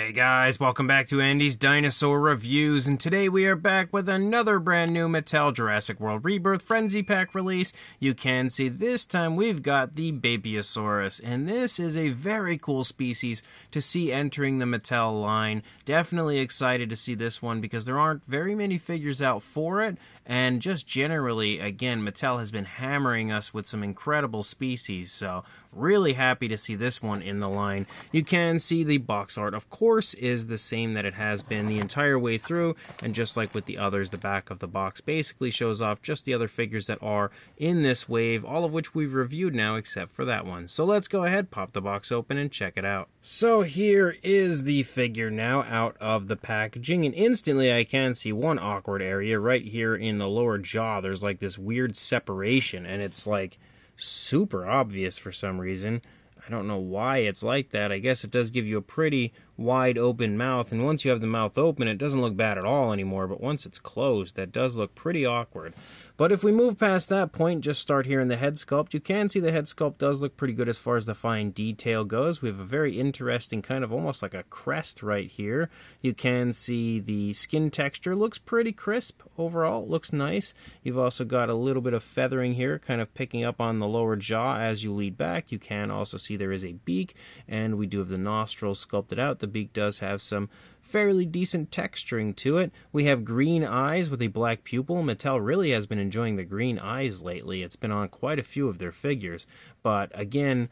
Hey guys, welcome back to Andy's Dinosaur Reviews, and today we are back with another brand new Mattel Jurassic World Rebirth Frenzy Pack release. You can see this time we've got the Beipiaosaurus, and this is a very cool species to see entering the Mattel line. Definitely excited to see this one because there aren't very many figures out for it, and just generally, again, Mattel has been hammering us with some incredible species, so really happy to see this one in the line. You can see the box art, of course, is the same that it has been the entire way through, and just like with the others, the back of the box basically shows off just the other figures that are in this wave, all of which we've reviewed now except for that one. So let's go ahead, pop the box open, and check it out. So here is the figure now out of the packaging, and instantly I can see one awkward area right here in the lower jaw. There's like this weird separation, and it's like super obvious for some reason. I don't know why it's like that. I guess it does give you a pretty wide open mouth, and once you have the mouth open, it doesn't look bad at all anymore, but once it's closed, that does look pretty awkward. But if we move past that point, just start here in the head sculpt, you can see the head sculpt does look pretty good as far as the fine detail goes. We have a very interesting kind of almost like a crest right here. You can see the skin texture looks pretty crisp overall. It looks nice. You've also got a little bit of feathering here, kind of picking up on the lower jaw as you lead back. You can also see there is a beak, and we do have the nostrils sculpted out. The beak does have some fairly decent texturing to it. We have green eyes with a black pupil. Mattel really has been enjoying the green eyes lately. It's been on quite a few of their figures. But again,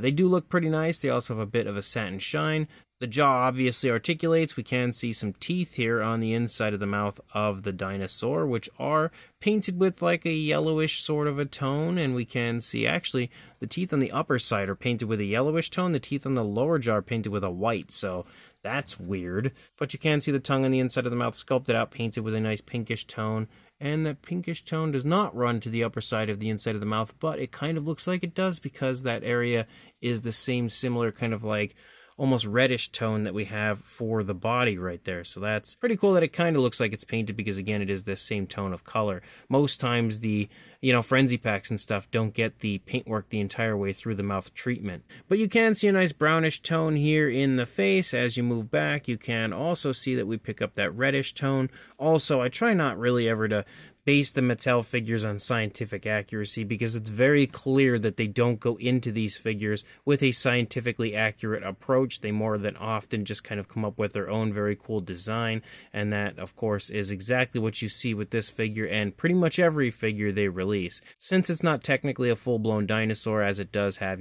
they do look pretty nice. They also have a bit of a satin shine. The jaw obviously articulates. We can see some teeth here on the inside of the mouth of the dinosaur, which are painted with like a yellowish sort of a tone. And we can see actually the teeth on the upper side are painted with a yellowish tone. The teeth on the lower jaw are painted with a white. So that's weird. But you can see the tongue on the inside of the mouth sculpted out, painted with a nice pinkish tone. And that pinkish tone does not run to the upper side of the inside of the mouth, but it kind of looks like it does because that area is the same similar kind of like almost reddish tone that we have for the body right there. So that's pretty cool that it kind of looks like it's painted because, again, it is this same tone of color. Most times the, frenzy packs and stuff don't get the paintwork the entire way through the mouth treatment. But you can see a nice brownish tone here in the face. As you move back, you can also see that we pick up that reddish tone. Also, I try not really ever to base the Mattel figures on scientific accuracy because it's very clear that they don't go into these figures with a scientifically accurate approach. They more than often just kind of come up with their own very cool design, and that, of course, is exactly what you see with this figure and pretty much every figure they release. Since it's not technically a full-blown dinosaur, as it does have,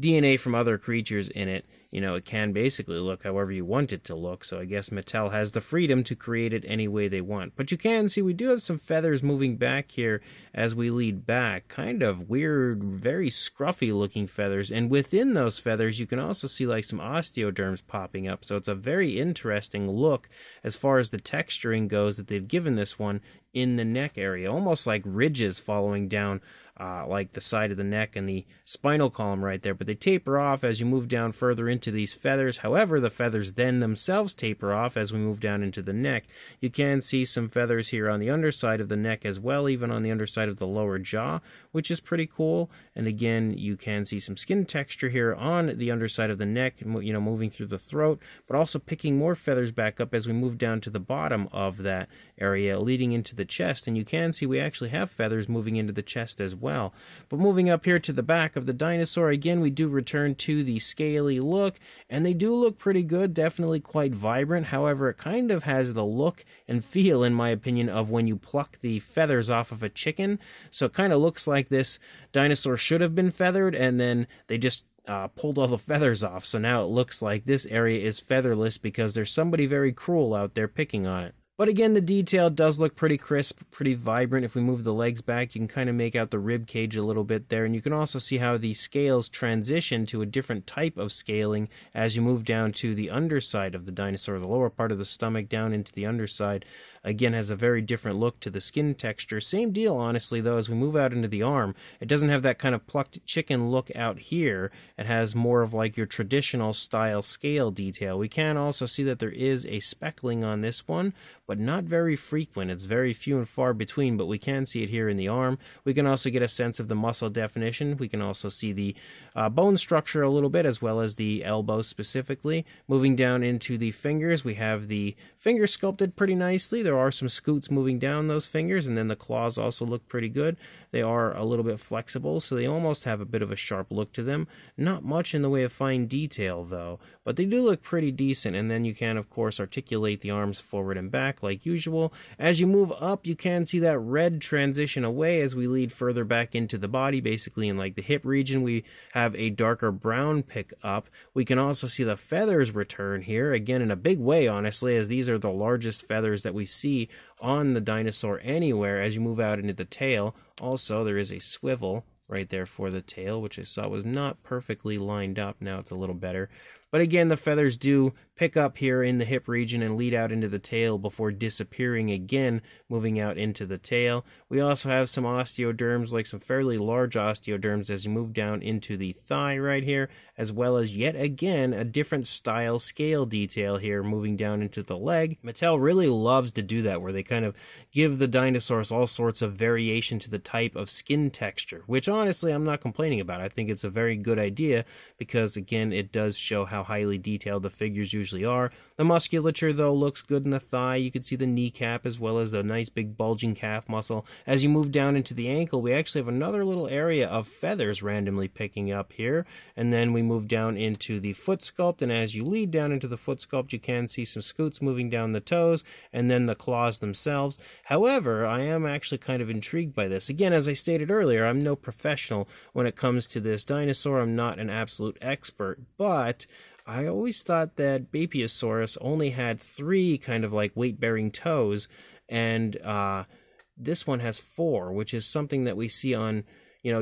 DNA from other creatures in it, it can basically look however you want it to look, so I guess Mattel has the freedom to create it any way they want. But you can see we do have some feathers moving back here as we lead back. Kind of weird, very scruffy looking feathers, and within those feathers you can also see like some osteoderms popping up, so it's a very interesting look as far as the texturing goes that they've given this one in the neck area, almost like ridges following down like the side of the neck and the spinal column right there, but they taper off as you move down further into these feathers. However, the feathers then themselves taper off as we move down into the neck. You can see some feathers here on the underside of the neck as well, even on the underside of the lower jaw, which is pretty cool. And again, you can see some skin texture here on the underside of the neck, moving through the throat, but also picking more feathers back up as we move down to the bottom of that area, leading into the chest. And you can see we actually have feathers moving into the chest as well. But moving up here to the back of the dinosaur, again, we do return to the scaly look, and they do look pretty good, definitely quite vibrant. However, it kind of has the look and feel, in my opinion, of when you pluck the feathers off of a chicken. So it kind of looks like this dinosaur should have been feathered, and then they just pulled all the feathers off. So now it looks like this area is featherless because there's somebody very cruel out there picking on it. But again, the detail does look pretty crisp, pretty vibrant. If we move the legs back, you can kind of make out the rib cage a little bit there. And you can also see how the scales transition to a different type of scaling as you move down to the underside of the dinosaur. The lower part of the stomach down into the underside, again, has a very different look to the skin texture. Same deal, honestly, though, as we move out into the arm. It doesn't have that kind of plucked chicken look out here. It has more of like your traditional style scale detail. We can also see that there is a speckling on this one, but not very frequent. It's very few and far between, but we can see it here in the arm. We can also get a sense of the muscle definition. We can also see the bone structure a little bit, as well as the elbow specifically. Moving down into the fingers, we have the fingers sculpted pretty nicely. There are some scoots moving down those fingers, and then the claws also look pretty good. They are a little bit flexible, so they almost have a bit of a sharp look to them. Not much in the way of fine detail, though, but they do look pretty decent. And then you can, of course, articulate the arms forward and back like usual. As you move up, you can see that red transition away as we lead further back into the body. Basically, in like the hip region, we have a darker brown pick up. We can also see the feathers return here, again in a big way, honestly, as these are the largest feathers that we see on the dinosaur anywhere. As you move out into the tail, also there is a swivel right there for the tail, which I saw was not perfectly lined up. Now it's a little better. But again, the feathers do pick up here in the hip region and lead out into the tail before disappearing again, moving out into the tail. We also have some osteoderms, like some fairly large osteoderms as you move down into the thigh right here, as well as yet again a different style scale detail here moving down into the leg. Mattel really loves to do that, where they kind of give the dinosaurs all sorts of variation to the type of skin texture, which honestly I'm not complaining about. I think it's a very good idea because, again, it does show how highly detailed the figures usually are. The musculature, though, looks good in the thigh. You can see the kneecap as well as the nice big bulging calf muscle. As you move down into the ankle, we actually have another little area of feathers randomly picking up here. And then we move down into the foot sculpt, and as you lead down into the foot sculpt, you can see some scoots moving down the toes and then the claws themselves. However, I am actually kind of intrigued by this. Again, as I stated earlier, I'm no professional when it comes to this dinosaur. I'm not an absolute expert, but I always thought that Beipiaosaurus only had 3 kind of like weight-bearing toes, and this one has 4, which is something that we see on,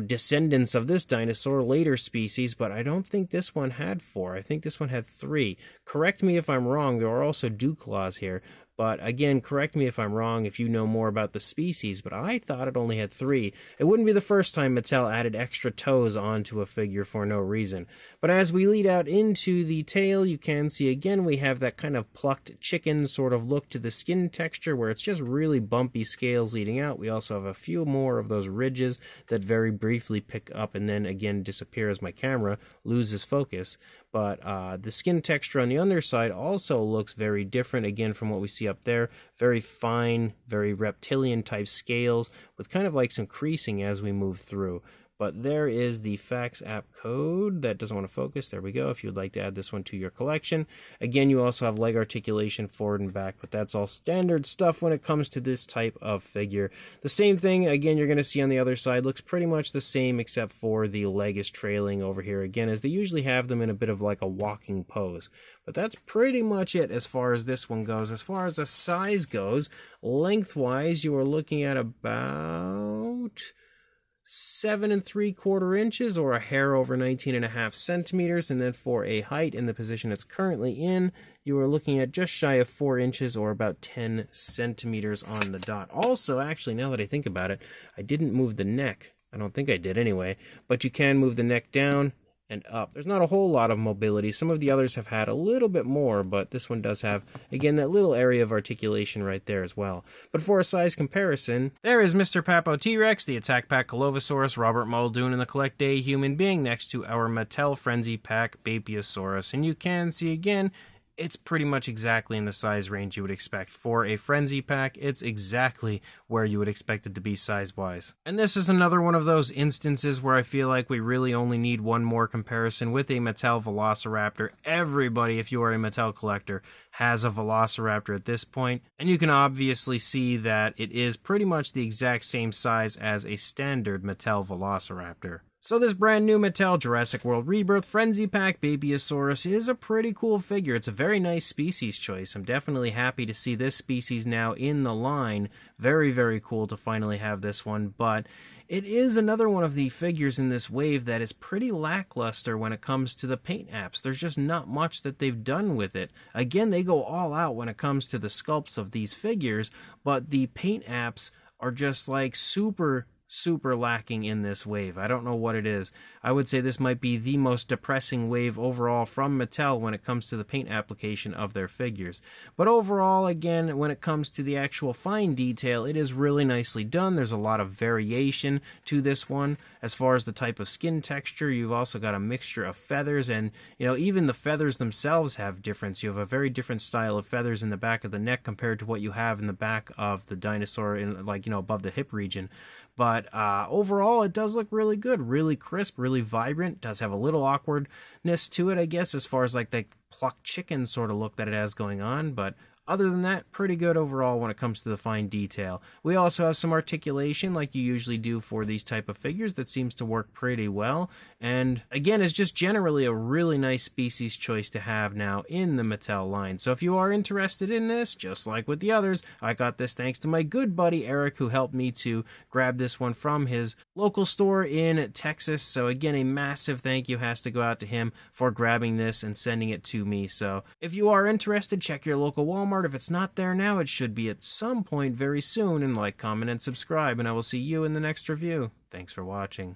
descendants of this dinosaur, later species, but I don't think this one had 4. I think this one had 3. Correct me if I'm wrong. There are also dew claws here. But again, correct me if I'm wrong if you know more about the species, but I thought it only had 3. It wouldn't be the first time Mattel added extra toes onto a figure for no reason. But as we lead out into the tail, you can see again we have that kind of plucked chicken sort of look to the skin texture, where it's just really bumpy scales leading out. We also have a few more of those ridges that very briefly pick up and then again disappear as my camera loses focus. But the skin texture on the underside also looks very different, again, from what we see up there. Very fine, very reptilian type scales with kind of like some creasing as we move through. But there is the Fax app code. That doesn't want to focus. There we go. If you would like to add this one to your collection. Again, you also have leg articulation forward and back, but that's all standard stuff when it comes to this type of figure. The same thing, again, you're going to see on the other side. Looks pretty much the same, except for the leg is trailing over here again, as they usually have them in a bit of like a walking pose. But that's pretty much it as far as this one goes. As far as the size goes, lengthwise, you are looking at about 7 3/4 inches, or a hair over 19.5 centimeters, and then for a height in the position it's currently in, you are looking at just shy of 4 inches, or about 10 centimeters on the dot. Also, actually, now that I think about it, I didn't move the neck. I don't think I did anyway, but you can move the neck down and up. There's not a whole lot of mobility. Some of the others have had a little bit more, but this one does have, again, that little area of articulation right there as well. But for a size comparison, there is Mr. Papo T-Rex, the Attack Pack Colovosaurus, Robert Muldoon, and the Collect Day Human Being next to our Mattel Frenzy Pack Beipiaosaurus. And you can see again, it's pretty much exactly in the size range you would expect. For a Frenzy Pack, it's exactly where you would expect it to be size-wise. And this is another one of those instances where I feel like we really only need one more comparison with a Mattel Velociraptor. Everybody, if you are a Mattel collector, has a Velociraptor at this point, and you can obviously see that it is pretty much the exact same size as a standard Mattel Velociraptor. So this brand new Mattel Jurassic World Rebirth Frenzy Pack Beipiaosaurus is a pretty cool figure. It's a very nice species choice. I'm definitely happy to see this species now in the line. Very, very cool to finally have this one, but it is another one of the figures in this wave that is pretty lackluster when it comes to the paint apps. There's just not much that they've done with it. Again, they go all out when it comes to the sculpts of these figures, but the paint apps are just like super super lacking in this wave. I don't know what it is. I would say this might be the most depressing wave overall from Mattel when it comes to the paint application of their figures. But overall, again, when it comes to the actual fine detail, it is really nicely done. There's a lot of variation to this one. As far as the type of skin texture, you've also got a mixture of feathers, and even the feathers themselves have difference. You have a very different style of feathers in the back of the neck compared to what you have in the back of the dinosaur, in above the hip region. But overall, it does look really good, really crisp, really vibrant. It does have a little awkwardness to it, I guess, as far as like the plucked chicken sort of look that it has going on. But other than that, pretty good overall when it comes to the fine detail. We also have some articulation like you usually do for these type of figures that seems to work pretty well. And again, it's just generally a really nice species choice to have now in the Mattel line. So if you are interested in this, just like with the others, I got this thanks to my good buddy Eric, who helped me to grab this one from his local store in Texas. So again, a massive thank you has to go out to him for grabbing this and sending it to me. So if you are interested, check your local Walmart. If it's not there now, it should be at some point very soon. And like, comment, and subscribe, and I will see you in the next review. Thanks for watching.